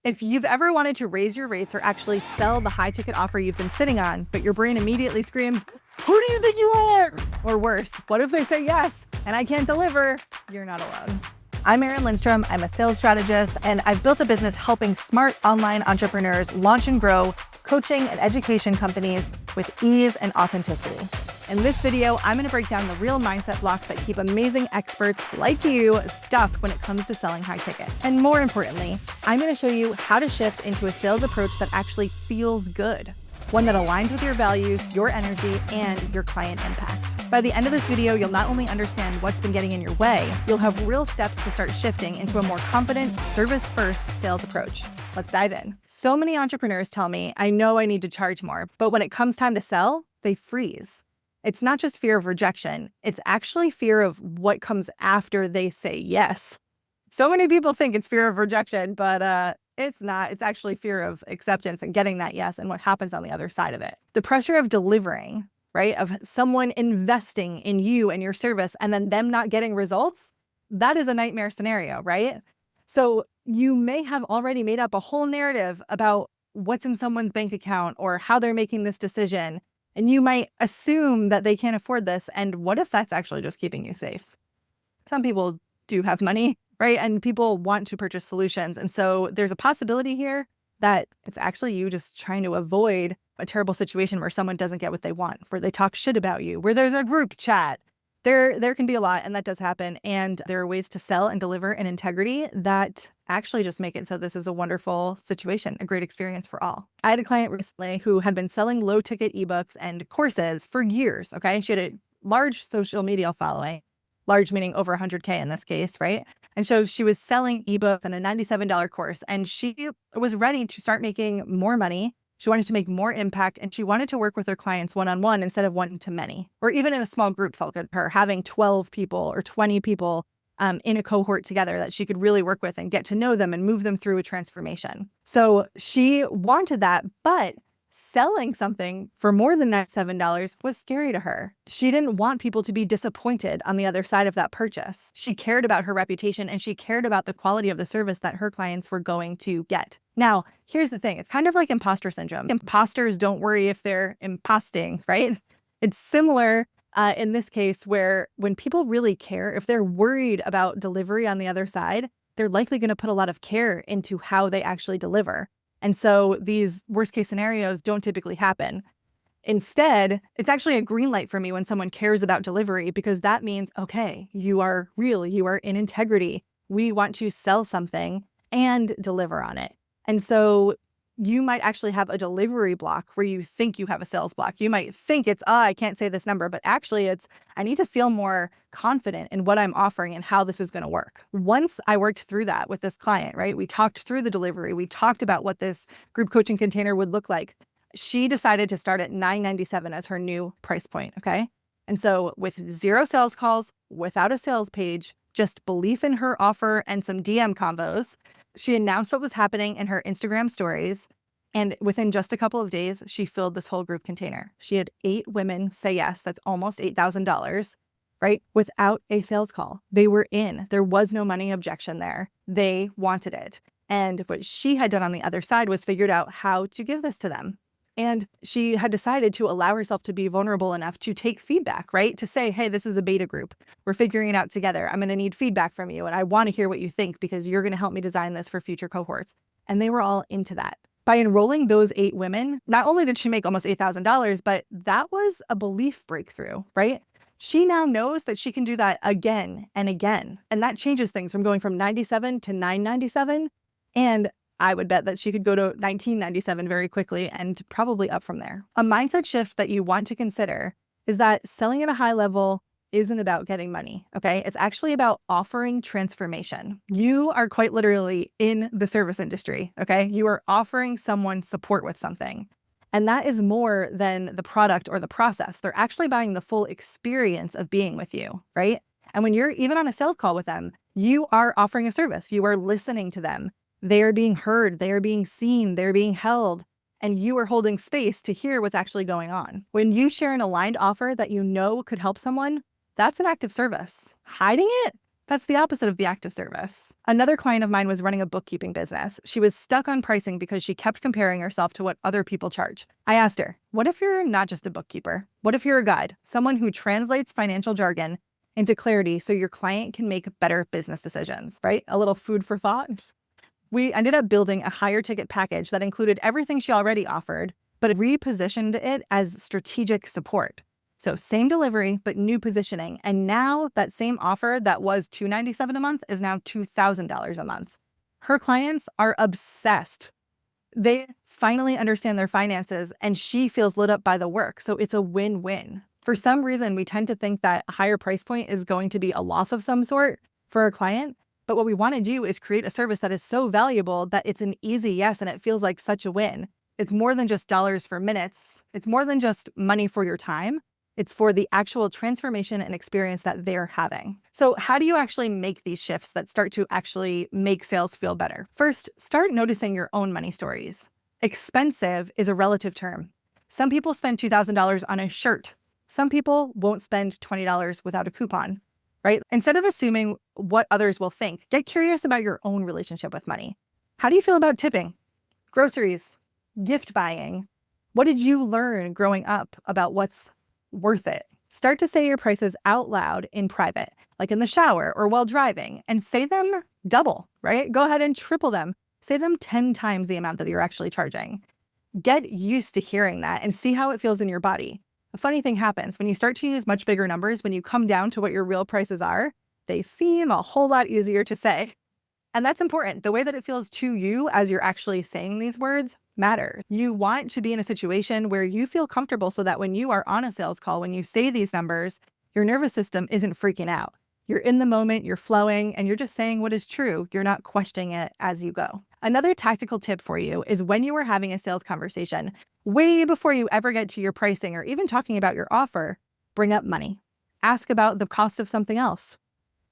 If you've ever wanted to raise your rates or actually sell the high ticket offer you've been sitting on, but your brain immediately screams, "Who do you think you are?" Or worse, what if they say yes and I can't deliver? You're not alone. I'm Erin Lindstrom. I'm a sales strategist, and I've built a business helping smart online entrepreneurs launch and grow coaching and education companies with ease and authenticity. In this video, I'm going to break down the real mindset blocks that keep amazing experts like you stuck when it comes to selling high ticket. And more importantly, I'm going to show you how to shift into a sales approach that actually feels good, one that aligns with your values, your energy, and your client impact. By the end of this video, you'll not only understand what's been getting in your way, you'll have real steps to start shifting into a more confident, service-first sales approach. Let's dive in. So many entrepreneurs tell me, I know I need to charge more, but when it comes time to sell, they freeze. It's not just fear of rejection, it's actually fear of what comes after they say yes. So many people think it's fear of rejection, but it's not. It's actually fear of acceptance and getting that yes and what happens on the other side of it. The pressure of delivering, right? Of someone investing in you and your service and then them not getting results, that is a nightmare scenario, right? So you may have already made up a whole narrative about what's in someone's bank account or how they're making this decision. And you might assume that they can't afford this. And what if that's actually just keeping you safe? Some people do have money, right? And people want to purchase solutions. And so there's a possibility here that it's actually you just trying to avoid a terrible situation where someone doesn't get what they want, where they talk shit about you, where there's a group chat. There can be a lot, and that does happen. And there are ways to sell and deliver in integrity that actually just make it so this is a wonderful situation, a great experience for all. I had a client recently who had been selling low ticket ebooks and courses for years. Okay. She had a large social media following, large meaning over 100K in this case, right? And so she was selling ebooks and a $97 course, and she was ready to start making more money. She wanted to make more impact, and she wanted to work with her clients one-on-one instead of one-to-many, or even in a small group felt good for her, having 12 people or 20 people in a cohort together that she could really work with and get to know them and move them through a transformation. So she wanted that, but selling something for more than $97 was scary to her. She didn't want people to be disappointed on the other side of that purchase. She cared about her reputation and she cared about the quality of the service that her clients were going to get. Now, here's the thing. It's kind of like imposter syndrome. Imposters don't worry if they're imposting, right? It's similar in this case where when people really care, if they're worried about delivery on the other side, they're likely going to put a lot of care into how they actually deliver. And so these worst case scenarios don't typically happen. Instead, it's actually a green light for me when someone cares about delivery, because that means, okay, you are real, you are in integrity. We want to sell something and deliver on it. And so you might actually have a delivery block where you think you have a sales block. You might think it's, I can't say this number, but actually it's, I need to feel more confident in what I'm offering and how this is going to work. Once I worked through that with this client, right? We talked through the delivery. We talked about what this group coaching container would look like. She decided to start at $9.97 as her new price point. Okay. And so with 0 sales calls, without a sales page, just belief in her offer and some DM combos, she announced what was happening in her Instagram stories. And within just a couple of days, she filled this whole group container. She had 8 women say yes. That's almost $8,000, right? Without a sales call. They were in. There was no money objection there. They wanted it. And what she had done on the other side was figured out how to give this to them. And she had decided to allow herself to be vulnerable enough to take feedback, right? To say, hey, this is a beta group. We're figuring it out together. I'm going to need feedback from you. And I want to hear what you think because you're going to help me design this for future cohorts. And they were all into that. By enrolling those 8 women, not only did she make almost $8,000, but that was a belief breakthrough, right? She now knows that she can do that again and again. And that changes things from going from 97 to 997. And I would bet that she could go to 1997 very quickly and probably up from there. A mindset shift that you want to consider is that selling at a high level isn't about getting money, okay? It's actually about offering transformation. You are quite literally in the service industry, okay? You are offering someone support with something. And that is more than the product or the process. They're actually buying the full experience of being with you, right? And when you're even on a sales call with them, you are offering a service. You are listening to them. They are being heard, they are being seen, they're being held, and you are holding space to hear what's actually going on. When you share an aligned offer that you know could help someone, that's an act of service. Hiding it, That's the opposite of the act of service. Another client of mine was running a bookkeeping business. She was stuck on pricing because she kept comparing herself to what other people charge. I asked her, what if you're not just a bookkeeper? What if you're a guide, someone who translates financial jargon into clarity so your client can make better business decisions, right? A little food for thought. We ended up building a higher ticket package that included everything she already offered, but repositioned it as strategic support. So same delivery, but new positioning. And now that same offer that was $297 a month is now $2,000 a month. Her clients are obsessed. They finally understand their finances and she feels lit up by the work. So it's a win-win. For some reason, we tend to think that a higher price point is going to be a loss of some sort for our client. But what we want to do is create a service that is so valuable that it's an easy yes and it feels like such a win. It's more than just dollars for minutes. It's more than just money for your time. It's for the actual transformation and experience that they're having. So how do you actually make these shifts that start to actually make sales feel better? First, start noticing your own money stories. Expensive is a relative term. Some people spend $2,000 on a shirt. Some people won't spend $20 without a coupon, right? Instead of assuming what others will think, get curious about your own relationship with money. How do you feel about tipping, groceries, gift buying? What did you learn growing up about what's worth it? Start to say your prices out loud in private, like in the shower or while driving, and say them double, right? Go ahead and triple them. Say them 10 times the amount that you're actually charging. Get used to hearing that and see how it feels in your body. A funny thing happens when you start to use much bigger numbers. When you come down to what your real prices are, they seem a whole lot easier to say. And that's important. The way that it feels to you as you're actually saying these words matters. You want to be in a situation where you feel comfortable so that when you are on a sales call, when you say these numbers, your nervous system isn't freaking out. You're in the moment, you're flowing, and you're just saying what is true. You're not questioning it as you go. Another tactical tip for you is when you are having a sales conversation, way before you ever get to your pricing or even talking about your offer, bring up money. Ask about the cost of something else.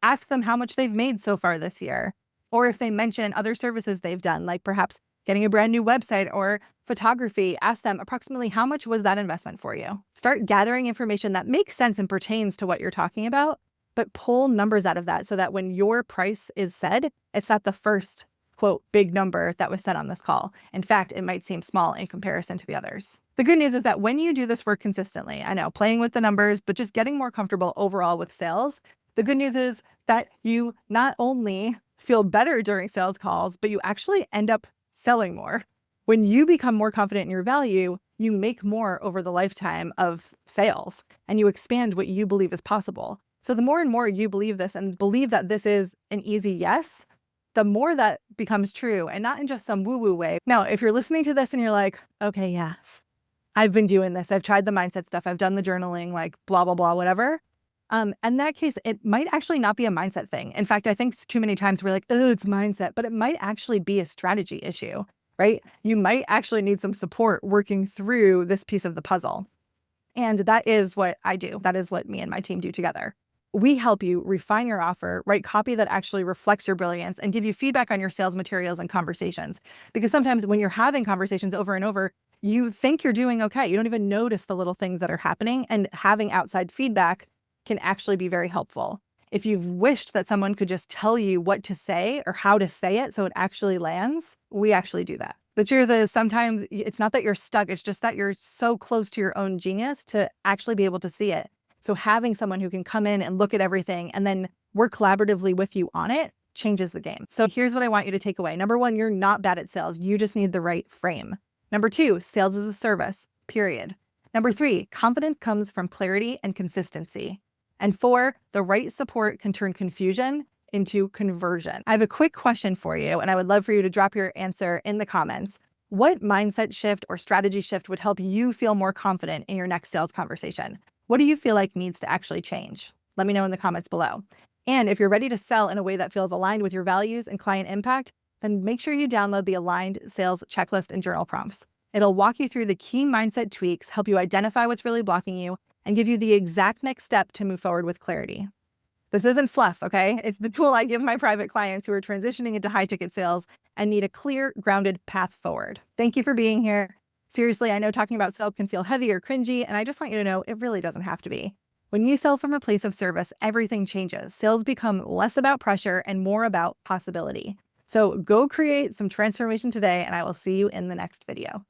Ask them how much they've made so far this year. Or if they mention other services they've done, like perhaps getting a brand new website or photography, ask them approximately how much was that investment for you? Start gathering information that makes sense and pertains to what you're talking about, but pull numbers out of that so that when your price is said, it's not the first, quote, big number that was said on this call. In fact, it might seem small in comparison to the others. The good news is that when you do this work consistently, I know, playing with the numbers, but just getting more comfortable overall with sales, the good news is that you not only feel better during sales calls, but you actually end up selling more. When you become more confident in your value, you make more over the lifetime of sales and you expand what you believe is possible. So the more and more you believe this and believe that this is an easy yes, the more that becomes true, and not in just some woo-woo way. Now, if you're listening to this and you're like, okay, yes, I've been doing this. I've tried the mindset stuff. I've done the journaling, like blah, blah, blah, whatever. In that case, it might actually not be a mindset thing. In fact, I think too many times we're like, oh, it's mindset, but it might actually be a strategy issue, right? You might actually need some support working through this piece of the puzzle. And that is what I do. That is what me and my team do together. We help you refine your offer, write copy that actually reflects your brilliance, and give you feedback on your sales materials and conversations. Because sometimes when you're having conversations over and over, you think you're doing okay. You don't even notice the little things that are happening, and having outside feedback can actually be very helpful. If you've wished that someone could just tell you what to say or how to say it so it actually lands, we actually do that. The truth is sometimes it's not that you're stuck, it's just that you're so close to your own genius to actually be able to see it. So having someone who can come in and look at everything and then work collaboratively with you on it changes the game. So here's what I want you to take away. Number one, you're not bad at sales. You just need the right frame. Number two, sales is a service, period. Number three, confidence comes from clarity and consistency. And four, the right support can turn confusion into conversion. I have a quick question for you, and I would love for you to drop your answer in the comments. What mindset shift or strategy shift would help you feel more confident in your next sales conversation? What do you feel like needs to actually change? Let me know in the comments below. And if you're ready to sell in a way that feels aligned with your values and client impact, then make sure you download the Aligned Sales Checklist and Journal Prompts. It'll walk you through the key mindset tweaks, help you identify what's really blocking you, and give you the exact next step to move forward with clarity. This isn't fluff, okay? It's the tool I give my private clients who are transitioning into high-ticket sales and need a clear, grounded path forward. Thank you for being here. Seriously, I know talking about sales can feel heavy or cringy, and I just want you to know it really doesn't have to be. When you sell from a place of service, everything changes. Sales become less about pressure and more about possibility. So go create some transformation today, and I will see you in the next video.